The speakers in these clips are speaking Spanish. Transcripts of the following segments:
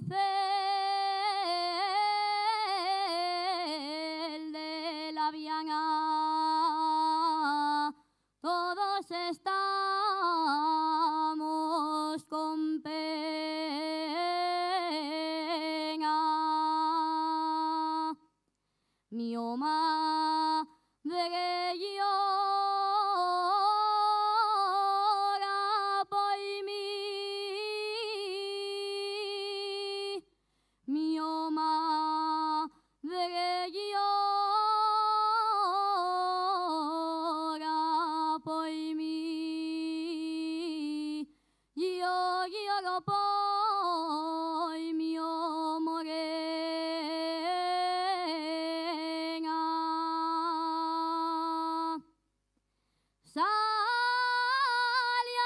cárcel de la Viana, todos estamos con pena. Mi oma de llora por mí. Mi oma de llora por mí. Yo lloro por mi morena. Salí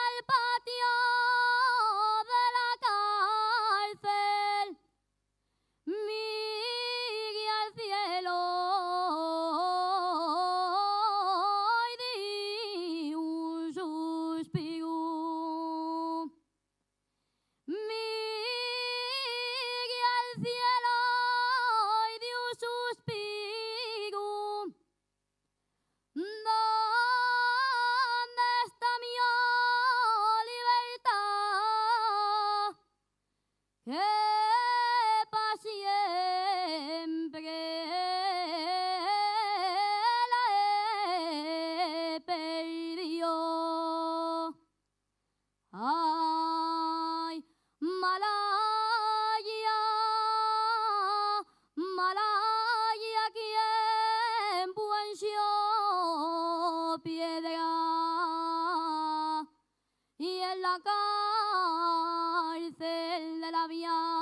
al patio de la cárcel, miré al cielo y di un suspiro. Miré al cielo y di un suspiro. ¿Dónde está mi libertad? Que pa' siempre la he perdido. Ay, Malaya, Malaya, quien puenció piedra y en la cárcel de la Viana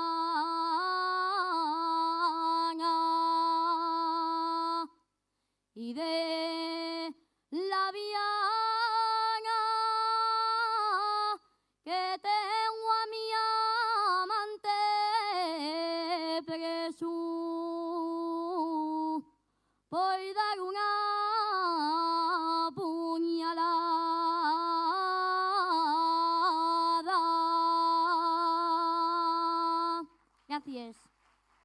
y de la Viana que tengo a mi amante preso por dar una puñalada. Gracias.